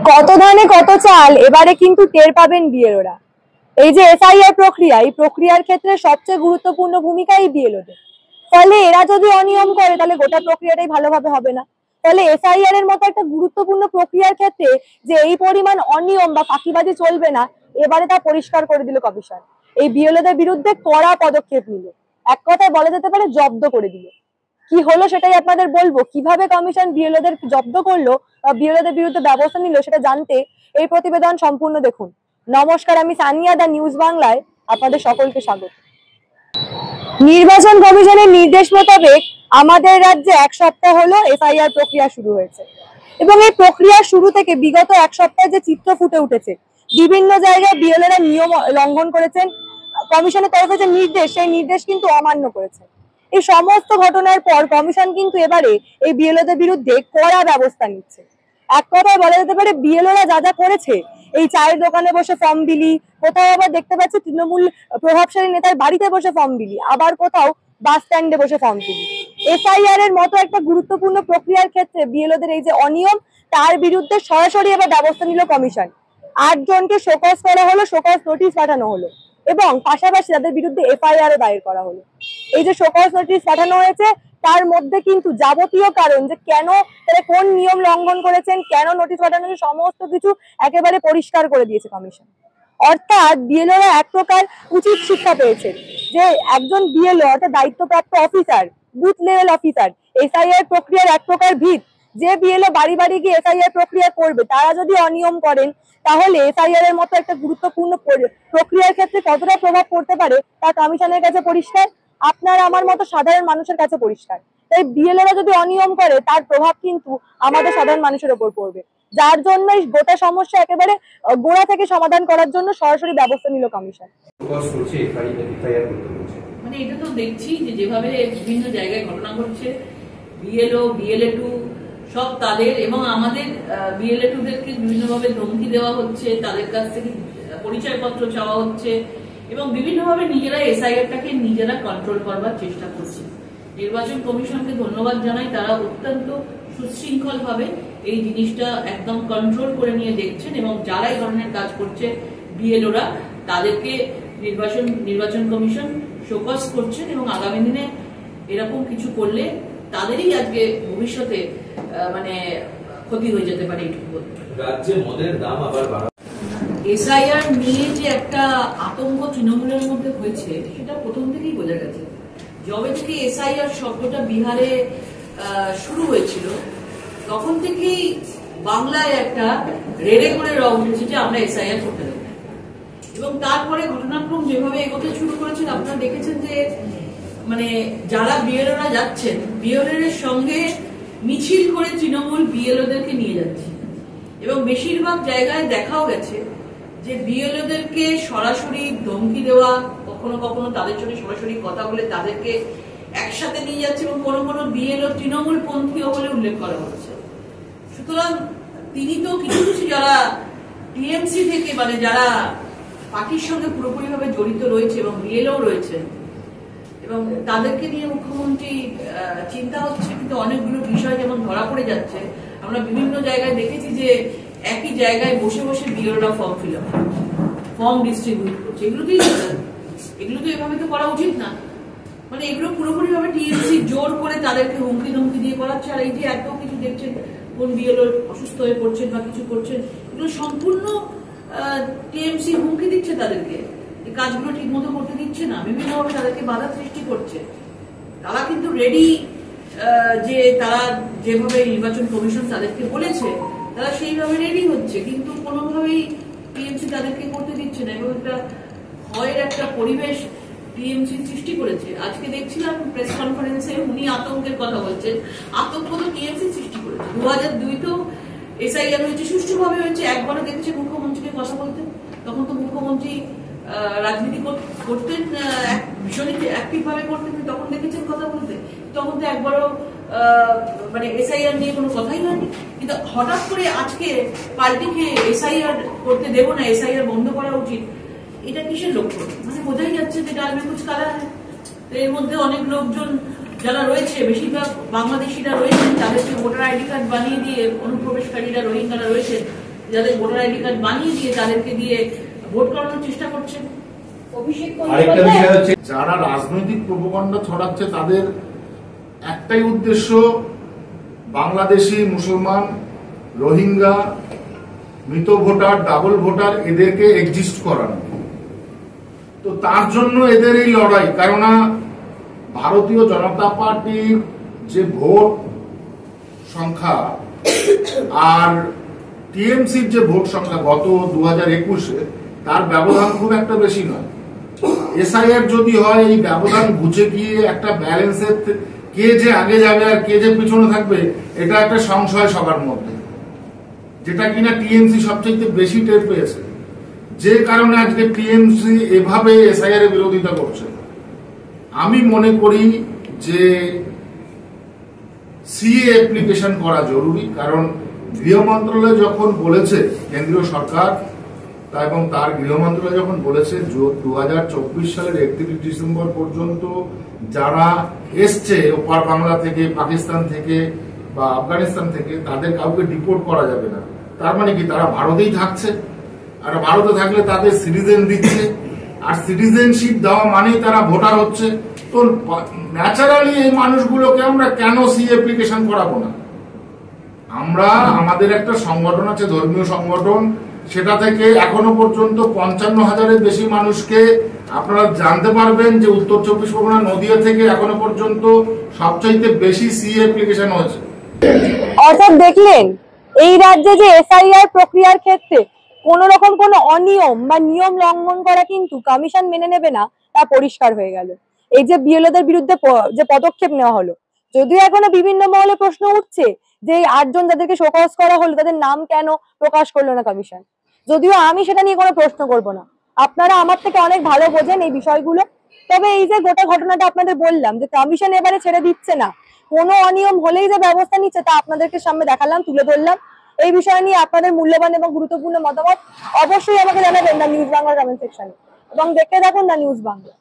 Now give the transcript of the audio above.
কত ধানে কত চাল এবারে কিন্তু টের পাবেন বিএলওরা। এই যে এসআইআর প্রক্রিয়া, এই প্রক্রিয়ার ক্ষেত্রে সবচেয়ে গুরুত্বপূর্ণ ভূমিকা এই বিএলওদের। ফলে এরা যদি অনিয়ম করে তাহলে গোটা প্রক্রিয়াটাই ভালোভাবে হবে না। ফলে এসআইআর এর মতো একটা গুরুত্বপূর্ণ প্রক্রিয়ার ক্ষেত্রে যে এই পরিমাণ অনিয়ম বা ফাঁকিবাজি চলবে না, এবারে তা পরিষ্কার করে দিল কমিশন। এই বিএলওদের বিরুদ্ধে কড়া পদক্ষেপ নিল, এক কথায় বলা যেতে পারে জব্দ করে দিল। কি হলো সেটাই আপনাদের বলবো, কিভাবে কমিশন বিএলওদের জব্দ করলো বা বিএলওদের বিরুদ্ধে ব্যবস্থা নিল সেটা জানতে এই প্রতিবেদন সম্পূর্ণ দেখুন। নমস্কার, আমি সানিয়া, দা নিউজ বাংলায় আপনাদের সকলকে স্বাগত। নির্বাচন কমিশনের নির্দেশ মোতাবেক আমাদের রাজ্যে এক সপ্তাহ হলো এসআইআর প্রক্রিয়া শুরু হয়েছে এবং এই প্রক্রিয়ার শুরু থেকে বিগত এক সপ্তাহে যে চিত্র ফুটে উঠেছে, বিভিন্ন জায়গায় বিএলওরা নিয়ম লঙ্ঘন করেছেন, কমিশনের তরফে যে নির্দেশ সেই নির্দেশ কিন্তু অমান্য করেছে। এই সমস্ত ঘটনার পর কমিশন কিন্তু এবারে এই বিএলওদের বিরুদ্ধে কড়া ব্যবস্থা নিচ্ছে। এক কথায় বলা যেতে পারে বিএলওরা যা যা করেছে, এই চায়ের দোকানে বসে ফর্ম বিলি, কোথাও আবার দেখতে পাচ্ছি তৃণমূল প্রভাবশালী নেতার বাড়িতে বসে ফর্ম বিলি, আবার কোথাও বাস স্ট্যান্ডে বসে ফর্ম বিলি। এসআইআর এর মতো একটা গুরুত্বপূর্ণ প্রক্রিয়ার ক্ষেত্রে বিএলওদের এই যে অনিয়ম, তার বিরুদ্ধে সরাসরি এবার ব্যবস্থা নিল কমিশন। ৮ জনকে শোকজ করা হলো, শোকজ নোটিশ পাঠানো হলো এবং পাশাপাশি তাদের বিরুদ্ধে এফআইআর দায়ের করা হলো। এই যে শোকজ নোটিশ পাঠানো হয়েছে তার মধ্যে কিন্তু যাবতীয় কারণ যে কেন তারা কোন নিয়ম লঙ্ঘন করেছেন, কেন নোটিশ পাঠানো হয়েছে, সমস্ত কিছু একেবারে পরিষ্কার করে দিয়েছে কমিশন। অর্থাৎ বিএলওরা এক প্রকার উচিত শিক্ষা পেয়েছেন যে একজন বিএলও অর্থাৎ দায়িত্বপ্রাপ্ত officer, booth level officer, SIR প্রক্রিয়ার এক প্রকার ভিত। যে বিএলও বাড়ি বাড়ি গিয়ে এসআইআর প্রক্রিয়া করবে, তারা যদি অনিয়ম করেন তাহলে এসআইআর এর মতো একটা গুরুত্বপূর্ণ প্রক্রিয়ার ক্ষেত্রে কতটা প্রভাব পড়তে পারে তা কমিশনের কাছে পরিষ্কার, আপনার আমার মতো সাধারণ মানুষের কাছে পরিষ্কার। তাই বিএলওরা যদি অনিয়ম করে তার প্রভাব কিন্তু আমাদের সাধারণ মানুষের উপর পড়বে, যার জন্য গোটা সমস্যা একেবারে গোড়া থেকে সমাধান করার জন্য সরাসরি ব্যবস্থা নিল কমিশন। মানে এটা তো দেখছি যে যেভাবে বিভিন্ন জায়গায় ঘটনা ঘটছে, বিএলও বিএলএ2 সব তাদের এবং আমাদের বিএলএ2দেরকে বিভিন্নভাবে ধমকি দেওয়া হচ্ছে, তাদের কাছ থেকে পরিচয়পত্র চাওয়া হচ্ছে এবং বিভিন্নভাবে নিজেরা এসআইআরটাকে নিজেরা কন্ট্রোল করবার চেষ্টা করছে। নির্বাচন কমিশনকে ধন্যবাদ জানাই, তারা অত্যন্ত সুশৃঙ্খল ভাবে এই জিনিসটা একদম কন্ট্রোল করে নিয়ে দেখছেন এবং যারা এই ধরনের কাজ করছে বিএলওরা তাদেরকে নির্বাচন কমিশন শোকজ করছেন এবং আগামী দিনে এরকম কিছু করলে তাদেরই আজকে ভবিষ্যতে মানে ক্ষতি হয়ে যেতে পারে। এইটুকু রাজ্যে মদের দাম আবার বাড়া, এসআইআর নিয়ে যে একটা আতঙ্ক তৃণমূলের মধ্যে হয়েছে সেটা প্রথম থেকেই বোঝা গেছে। যবে থেকে এসআইআর শব্দটা বিহারে শুরু হয়েছিল তখন থেকেই বাংলায় একটা রেড়ে করে রং উঠেছে যে আমরা এসআইআর করতে দেব এবং তারপরে ঘটনাক্রম যেভাবে এগোতে শুরু করেছেন আপনারা দেখেছেন যে মানে যারা বিএলওরা যাচ্ছেন বিএলওদের সঙ্গে মিছিল করে তৃণমূল বিএলওদেরকে নিয়ে যাচ্ছে এবং বেশিরভাগ জায়গায় দেখাও গেছে যে বিএলওদেরকে সরাসরি ধমকি দেওয়া, কখনো কখনো তাদের সঙ্গে সরাসরি কথা বলে তাদেরকে একসাথে নিয়ে যাচ্ছে এবং কোনো কোনো বিএলও তৃণমূল পন্থীও বলে উল্লেখ করা হচ্ছে। সুতরাং তিনি তো কিছু কিছু যারা টিএমসি থেকে মানে যারা পার্টির সঙ্গে পুরোপুরি ভাবে জড়িত রয়েছে এবং বিএলও রয়েছেন এবং তাদেরকে নিয়ে মুখ্যমন্ত্রী চিন্তা হচ্ছে, কিন্তু অনেকগুলো বিষয় যেমন ধরা পড়ে যাচ্ছে। আমরা বিভিন্ন জায়গায় দেখেছি যে একই জায়গায় বসে বসে বিএলওরা form fill up, form distribute করছে, এগুলো তো এভাবে তো করা উচিত না। মানে এগুলো পুরোপুরি ভাবে টিএমসি জোর করে তাদেরকে হুমকি ধমকি দিয়ে করাচ্ছে। আর এই যে এত কিছু দেখছেন কোন বিএলও অসুস্থ হয়ে পড়ছেন বা কিছু করছেন, এগুলো সম্পূর্ণ টিএমসি হুমকি দিচ্ছে তাদেরকে, কাজগুলো ঠিক মতো করতে দিচ্ছে না, বিভিন্নভাবে তাদেরকে বাধা সৃষ্টি করছে। তারা কিন্তু রেডি যে তারা যেভাবে নির্বাচন কমিশন তাদেরকে বলেছে তারা সেইভাবে রেডি হচ্ছে, কিন্তু কোনোভাবেই টিএমসি তাদেরকে করতে দিচ্ছে না এবং একটা ভয়ের একটা পরিবেশ টিএমসি সৃষ্টি করেছে। আজকে দেখছিলাম প্রেস কনফারেন্সে উনি আতঙ্কের কথা বলছেন, আতঙ্ক তো টিএমসি সৃষ্টি করেছে। 2002 তো এসআইআর হয়েছে, সুষ্ঠুভাবে হয়েছে, একবারও দেখছে মুখ্যমন্ত্রীকে কথা বলতেন, তখন তো মুখ্যমন্ত্রী রাজনীতি করতেন, ভীষণই অ্যাক্টিভ ভাবে করতেন, তখন দেখেছেন কথা বলতে, তখন তো একবারও মানে এসআইআর নিয়ে কোনো কথাই হয়নি। কিন্তু হঠাৎ করে আজকে পার্টিকে এসআইআর করতে দেব না, এসআইআর বন্ধ করা উচিত, এটা কিসের লক্ষ্য? মানে বোঝাই যাচ্ছে যে ডাল মে কুছ কালা है। এর মধ্যে অনেক লোকজন যারা রয়েছে, বেশিরভাগ বাংলাদেশিরা রয়েছেন, তাদেরকে ভোটার আইডি কার্ড বানিয়ে দিয়ে অনুপ্রবেশকারীরা রোহিঙ্গারা রয়েছেন যাদের ভোটার আইডি কার্ড বানিয়ে দিয়ে তাদেরকে দিয়ে ভোট করানোর চেষ্টা করছেন। অভিষেক আরেকটা বিষয় হচ্ছে যারা রাজনৈতিক প্রোপাগান্ডা ছড়াচ্ছে তাদের একটাই উদ্দেশ্য, বাংলাদেশি মুসলমান, রোহিঙ্গা, মৃত ভোটার, ডাবল ভোটার এদেরকে এক্সিস্ট করানো। তো তার জন্য এদের এই লড়াই, কেননা ভারতীয় জনতা পার্টির যে ভোট সংখ্যা আর টিএমসির যে ভোট সংখ্যা গত 2021-এ তার ব্যবধান খুব একটা বেশি নয়। এসআইআর যদি হয় এই ব্যবধান ঘুচে গিয়ে একটা ব্যালেন্সের কে যে আগে যাবে আর কে যে পিছনে থাকবে এটা একটা সংশয় সবার মধ্যে, যেটা কিনা টিএমসি সবচেয়ে বেশি টের পেয়েছে, যে কারণে আজকে টিএমসি এভাবে এসআইআর এর বিরোধিতা করছে। আমি মনে করি যে সিএ অ্যাপ্লিকেশন করা জরুরি, কারণ গৃহ মন্ত্রণালয় যখন বলেছে, কেন্দ্রীয় সরকার এবং তার গৃহ মন্ত্রণালয় যখন বলেছে 2024 সালের 31 ডিসেম্বর পর্যন্ত যারা এসছে ওপার বাংলা থেকে, পাকিস্তান থেকে বা আফগানিস্তান থেকে, তাদের কাউকে ডিপোর্ট করা যাবে না। তার মানে কি তারা ভারতেই থাকছে, আর ভারতে থাকলে তাদের সিটিজেন দিচ্ছে, আর সিটিজেনশিপ দেওয়া মানেই তারা ভোটার হচ্ছে। তো ন্যাচারালি এই মানুষগুলোকে আমরা কেন সি অ্যাপ্লিকেশন করাবো না? আমরা আমাদের একটা সংগঠন আছে, ধর্মীয় সংগঠন, সেটা থেকে এখনো পর্যন্ত 55,000-এর বেশি মানুষকে আপনারা জানতে পারবেন যে উত্তর 24 পরগনা নদিয়া থেকে এখনো পর্যন্ত সবচাইতে বেশি সি অ্যাপ্লিকেশন হয়েছে। অর্থাৎ দেখলেন এই রাজ্যে যে এসআইআর প্রক্রিয়ার ক্ষেত্রে কোন রকম কোনো অনিয়ম বা নিয়ম লঙ্ঘন করা কিন্তু কমিশন মেনে নেবে না, তা পরিষ্কার হয়ে গেল। এই যে বিএলওদের বিরুদ্ধে যে পদক্ষেপ নেওয়া হলো, যদিও এখনো বিভিন্ন মহলে প্রশ্ন উঠছে যে এই 8 জন যাদেরকে শোকজ করা হলো তাদের নাম কেন প্রকাশ করলো না কমিশন, যদিও আমি সেটা নিয়ে কোনো প্রশ্ন করব না, আপনারা আমার থেকে অনেক ভালো বোঝেন এই বিষয়গুলো। তবে এই যে গোটা ঘটনাটা আপনাদের বললাম যে কমিশন এবারে ছেড়ে দিচ্ছে না, কোনো অনিয়ম হলেই যে ব্যবস্থা নিচ্ছে তা আপনাদেরকে সামনে দেখালাম, তুলে ধরলাম। এই বিষয় নিয়ে আপনাদের মূল্যবান এবং গুরুত্বপূর্ণ মতামত অবশ্যই আমাকে জানাবেন দ্য নিউজ বাংলা কমেন্ট সেকশনে, এবং দেখতে থাকুন দ্য নিউজ বাংলা।